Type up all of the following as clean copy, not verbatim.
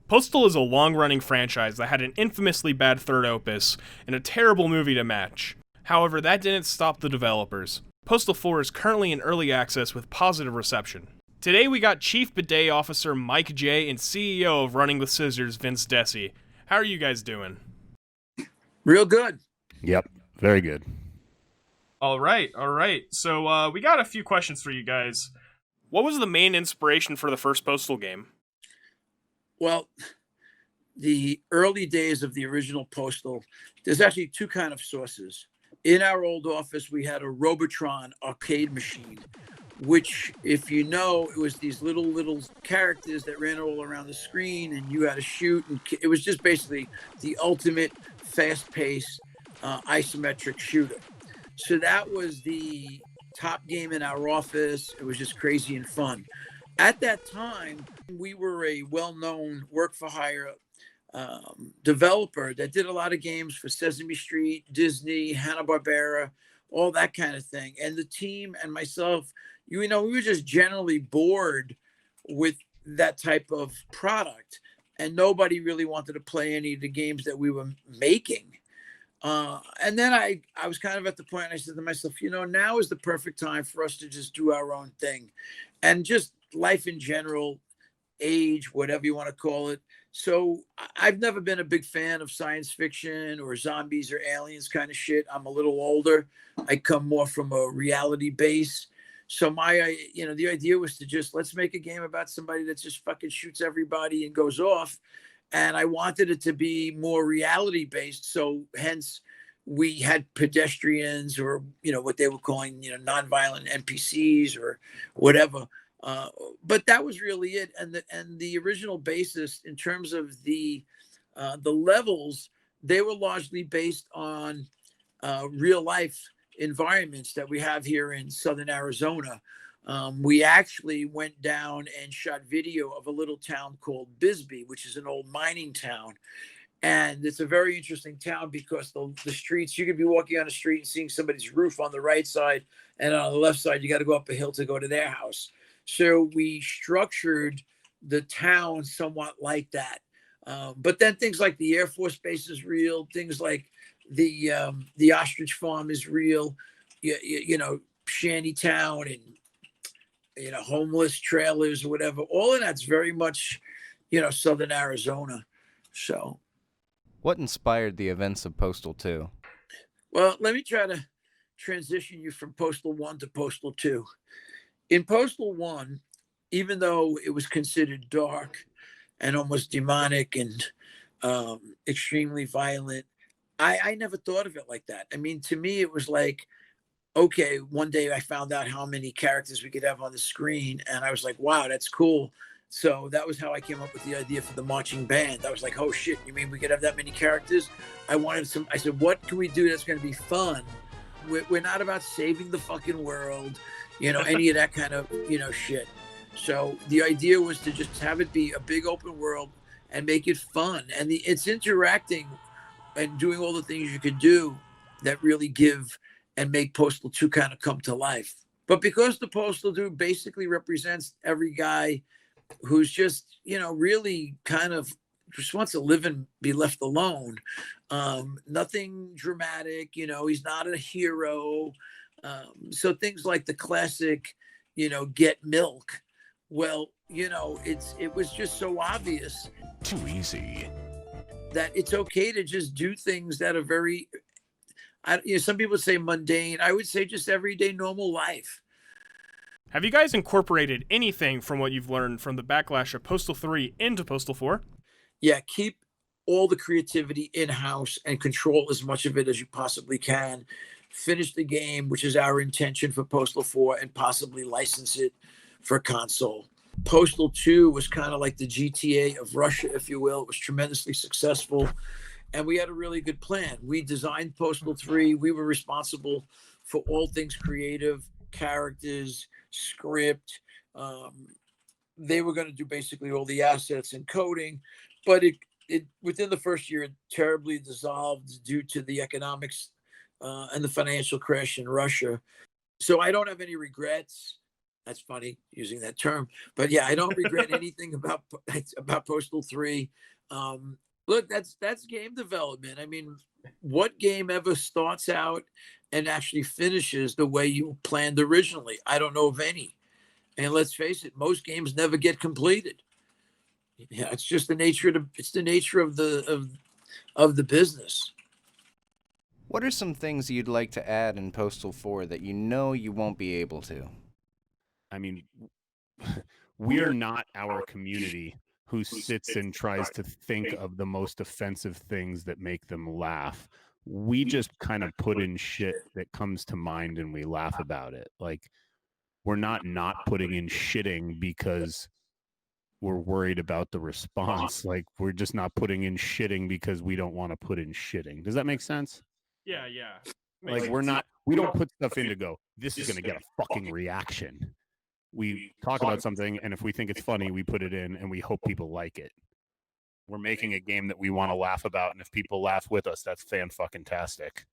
Postal is a long-running franchise that had an infamously bad third opus and a terrible movie to match. However, that didn't stop the developers. Postal 4 is currently in early access with positive reception. Today we got Chief Bidet Officer Mike J and CEO of Running with Scissors, Vince Desi. How are you guys doing? Real good. Yep, very good. All right. So we got a few questions for you guys. What was the main inspiration for the first Postal game? Well, the early days of the original Postal, there's actually two kind of sources. In our old office, we had a Robotron arcade machine, which, if you know, it was these little characters that ran all around the screen, and you had to shoot, and it was just basically the ultimate fast-paced isometric shooter. So that was the top game in our office. It was just crazy and fun. At that time, we were a well-known work-for-hire developer that did a lot of games for Sesame Street, Disney, Hanna-Barbera, all that kind of thing. And the team and myself, we were just generally bored with that type of product, and nobody really wanted to play any of the games that we were making. And then I was kind of at the point, and I said to myself, now is the perfect time for us to just do our own thing, and just life in general, age, whatever you want to call it. So I've never been a big fan of science fiction or zombies or aliens kind of shit. I'm a little older. I come more from a reality base. So the idea was to just, let's make a game about somebody that just fucking shoots everybody and goes off. And I wanted it to be more reality based. So hence we had pedestrians, or, what they were calling, nonviolent NPCs or whatever. But that was really it. And the original basis in terms of the levels, they were largely based on real life environments that we have here in Southern Arizona. We actually went down and shot video of a little town called Bisbee, which is an old mining town. And it's a very interesting town because the streets, you could be walking on the street and seeing somebody's roof on the right side, and on the left side, you got to go up a hill to go to their house. So we structured the town somewhat like that. But then things like the Air Force Base is real. Things like the ostrich farm is real. Shanty town and, homeless trailers or whatever. All of that's very much, Southern Arizona. So. What inspired the events of Postal 2? Well, let me try to transition you from Postal 1 to Postal 2. In Postal 1, even though it was considered dark and almost demonic and extremely violent, I never thought of it like that. I mean, to me, it was like, okay, one day I found out how many characters we could have on the screen, and I was like, wow, that's cool. So that was how I came up with the idea for the marching band. I was like, oh shit, you mean we could have that many characters? I said, what can we do that's going to be fun? We're not about saving the fucking world, any of that kind of, shit. So the idea was to just have it be a big open world and make it fun. And it's interacting and doing all the things you could do that really give and make Postal 2 kind of come to life. But because the Postal dude basically represents every guy who's just, really kind of just wants to live and be left alone. Nothing dramatic, he's not a hero. So things like the classic, get milk. Well, it was just so obvious. Too easy. That it's okay to just do things that are very, some people say mundane. I would say just everyday normal life. Have you guys incorporated anything from what you've learned from the backlash of Postal 3 into Postal 4? Yeah, keep all the creativity in-house and control as much of it as you possibly can. Finish the game, which is our intention for Postal 4, and possibly license it for console. Postal 2 was kind of like the GTA of Russia, if you will. It was tremendously successful, and we had a really good plan. We designed Postal 3. We were responsible for all things creative, characters, script. They were going to do basically all the assets and coding, but it within the first year, it terribly dissolved due to the economics and the financial crash in Russia. So I don't have any regrets. That's funny using that term, but yeah, I don't regret anything about Postal 3. Look, that's game development. I mean, what game ever starts out and actually finishes the way you planned originally? I don't know of any. And let's face it, most games never get completed. Yeah, it's just the nature of the business. What are some things you'd like to add in Postal 4 that you know you won't be able to? I mean, we're not our community who sits and tries to think of the most offensive things that make them laugh. We just kind of put in shit that comes to mind and we laugh about it. Like, we're not putting in shitting because we're worried about the response. Like, we're just not putting in shitting because we don't want to put in shitting. Does that make sense? Yeah, yeah. Like, we don't put stuff in to go, this is going to get a fucking reaction. We talk about something, and if we think it's funny, we put it in, and we hope people like it. We're making a game that we want to laugh about, and if people laugh with us, that's fan-fucking-tastic.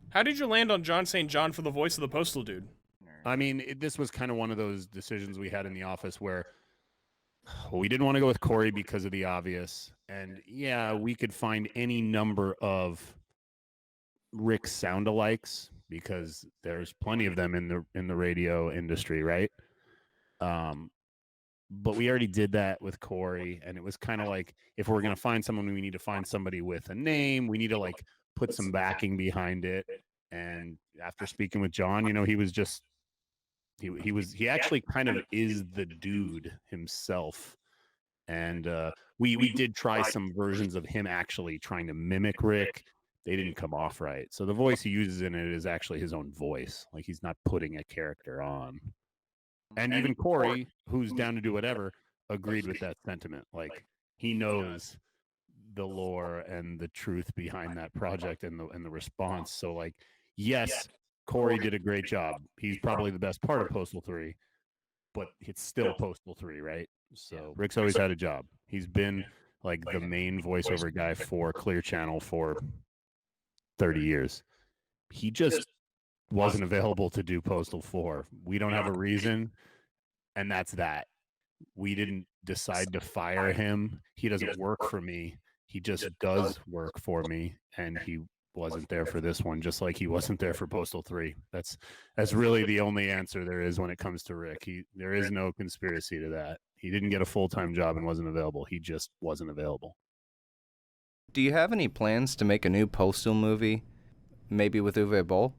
How did you land on John St. John for the voice of the Postal dude? I mean, this was kind of one of those decisions we had in the office where we didn't want to go with Corey because of the obvious, and yeah, we could find any number of Rick sound-alikes because there's plenty of them in the radio industry, right? But we already did that with Corey, and it was kind of like, if we're going to find someone, we need to find somebody with a name. We need to like put some backing behind it. And after speaking with John, you know, he was just he actually kind of is the dude himself. And we did try some versions of him actually trying to mimic Rick. They didn't come off right. So the voice he uses in it is actually his own voice. Like, he's not putting a character on. And even Corey, who's down to do whatever, agreed with that sentiment. Like, he knows the lore and the truth behind that project and the response. So, like, yes, Corey did a great job. He's probably the best part of Postal 3, but it's still Postal 3, right? So Rick's always had a job. He's been like the main voiceover guy for Clear Channel for 30 years. He just wasn't available to do Postal 4. We don't have a reason, and that's that. We didn't decide to fire him. He doesn't work for me. He just does work for me, and he wasn't there for this one, just like he wasn't there for Postal 3. That's really the only answer there is when it comes to Rick. There is no conspiracy to that. He didn't get a full-time job and wasn't available. He just wasn't available. Do you have any plans to make a new Postal movie? Maybe with Uwe Boll?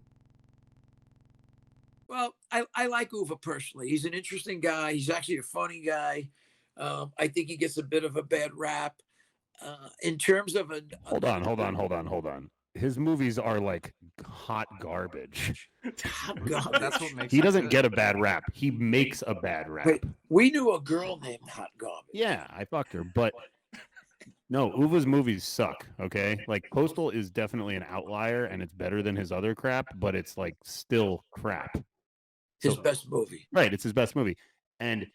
Well, I like Uwe personally. He's an interesting guy. He's actually a funny guy. I think he gets a bit of a bad rap. In terms of Hold on. His movies are like hot garbage. God, That's what makes He doesn't get a bad rap. He makes a bad rap. wait, we knew a girl named Hot Garbage. Yeah, I fucked her, but no, Uwe's movies suck, okay? Like, Postal is definitely an outlier, and it's better than his other crap, but it's, like, still crap. His best movie. Right, it's his best movie. And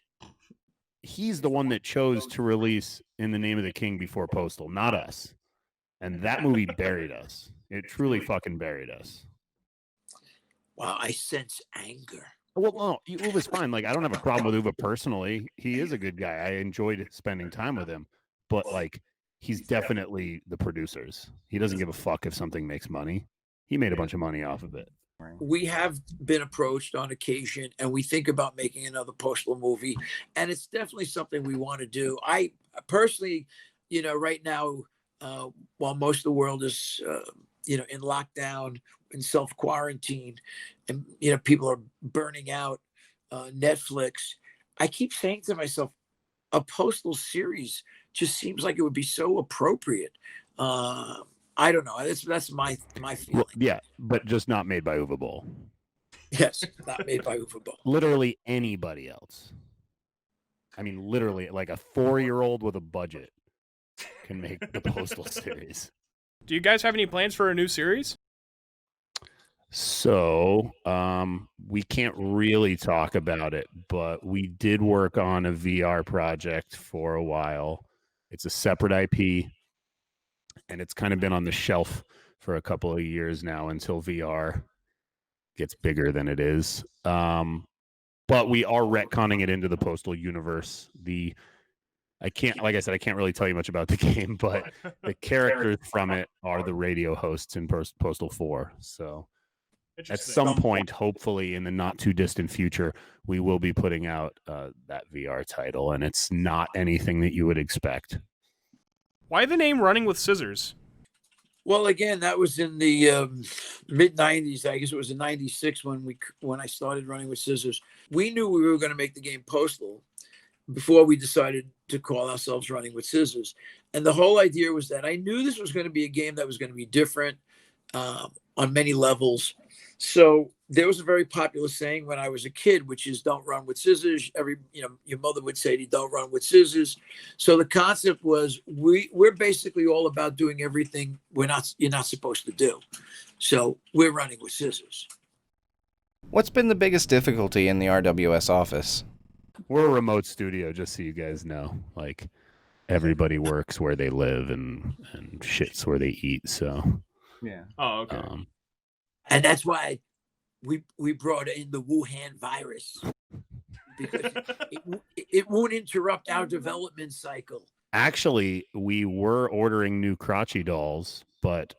he's the one that chose to release In the Name of the King before Postal, not us. And that movie buried us. It truly fucking buried us. Wow, I sense anger. Well, no, Uwe's fine. Like, I don't have a problem with Uwe personally. He is a good guy. I enjoyed spending time with him. But, like, he's definitely the producers. He doesn't give a fuck if something makes money. He made a bunch of money off of it. We have been approached on occasion, and we think about making another Postal movie, and it's definitely something we want to do. I personally, right now, while most of the world is, in lockdown, in self-quarantine, and, people are burning out Netflix, I keep saying to myself, a Postal series just seems like it would be so appropriate. I don't know. That's my feeling. Well, yeah, but just not made by Uwe Boll. Yes, not made by Uwe Boll. Literally anybody else. I mean, literally, like a 4-year-old with a budget can make the Postal series. Do you guys have any plans for a new series? So, we can't really talk about it, but we did work on a VR project for a while. It's a separate IP, and it's kind of been on the shelf for a couple of years now until VR gets bigger than it is. but we are retconning it into the Postal universe. Like I said, I can't really tell you much about the game, but the characters from it are the radio hosts in Postal 4. So at some point, hopefully in the not too distant future, we will be putting out that VR title, and it's not anything that you would expect. Why the name Running with Scissors? Well, again, that was in the mid '90s. I guess it was in '96 when I started Running with Scissors. We knew we were going to make the game Postal before we decided to call ourselves Running with Scissors. And the whole idea was that I knew this was going to be a game that was going to be different on many levels. So there was a very popular saying when I was a kid, which is "Don't run with scissors." Your mother would say to you, "Don't run with scissors." So the concept was we're basically all about doing everything you're not supposed to do. So we're running with scissors. What's been the biggest difficulty in the RWS office? We're a remote studio, just so you guys know. Like, everybody works where they live and shits where they eat. So yeah. Oh, okay. And that's why we brought in the Wuhan virus, because it won't interrupt our development cycle. Actually, we were ordering new crotchy dolls, but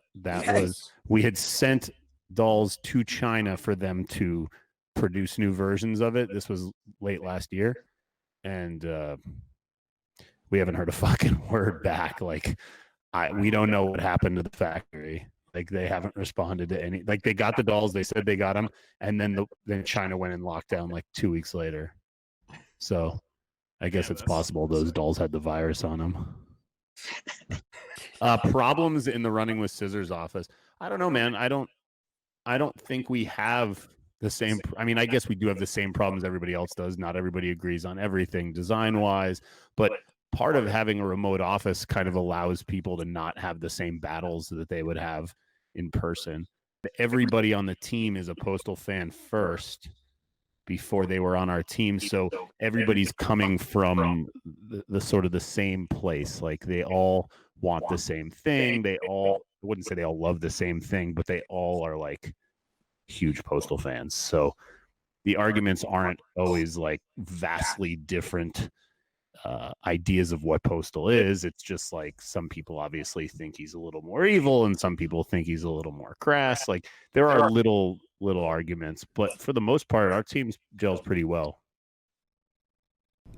we had sent dolls to China for them to produce new versions of it. This was late last year, and we haven't heard a fucking word back. Like, we don't know what happened to the factory. Like, they haven't responded to any. Like, they got the dolls, they said they got them, and then China went in lockdown like 2 weeks later. So I guess it's possible those dolls had the virus on them. Problems in the Running with Scissors office. I don't know, man. I don't think we have the same. I mean, I guess we do have the same problems everybody else does. Not everybody agrees on everything design-wise, but part of having a remote office kind of allows people to not have the same battles that they would have in person. Everybody on the team is a Postal fan first before they were on our team. So everybody's coming from the sort of the same place. Like, they all want the same thing. I wouldn't say they all love the same thing, but they all are like huge Postal fans. So the arguments aren't always like vastly different ideas of what Postal is. It's just like some people obviously think he's a little more evil and some people think he's a little more crass. Like, there are little arguments, but for the most part, our team gels pretty well.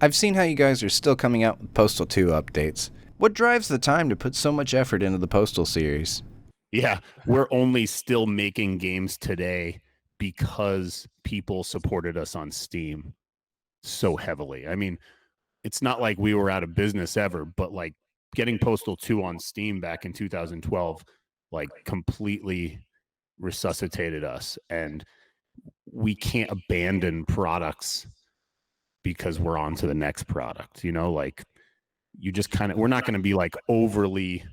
I've seen how you guys are still coming out with Postal 2 updates. What drives the time to put so much effort into the Postal series? Yeah, we're only still making games today because people supported us on Steam so heavily. I mean, it's not like we were out of business ever, but like getting Postal 2 on Steam back in 2012, like, completely resuscitated us. And we can't abandon products because we're on to the next product, like, you just we're not going to be like overly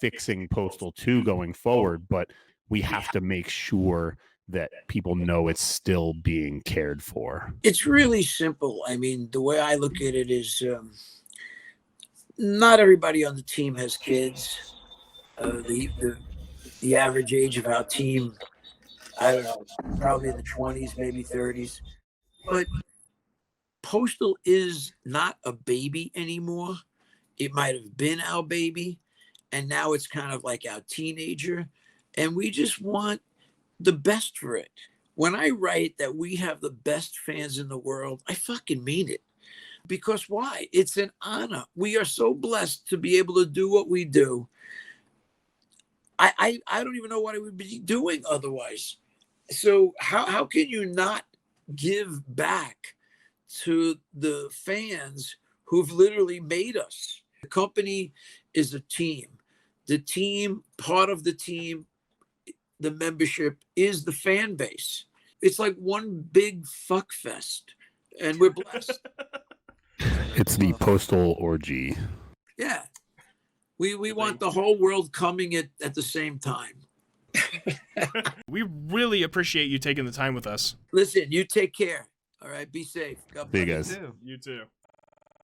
fixing Postal 2 going forward, but we have to make sure that people know it's still being cared for. It's really simple. I mean, the way I look at it is not everybody on the team has kids. The average age of our team, I don't know, probably in the 20s, maybe 30s. But Postal is not a baby anymore. It might have been our baby, and now it's kind of like our teenager. And we just want the best for it. When I write that we have the best fans in the world, I fucking mean it. Because why? It's an honor. We are so blessed to be able to do what we do. I don't even know what I would be doing otherwise. So how can you not give back to the fans who've literally made us? The company is a team. The team, part of the team, the membership is the fan base. It's like one big fuck fest, and we're blessed. It's the Postal orgy. Yeah. We want the whole world coming at the same time. We really appreciate you taking the time with us. Listen, you take care. All right, be safe. God See you bless guys. You too.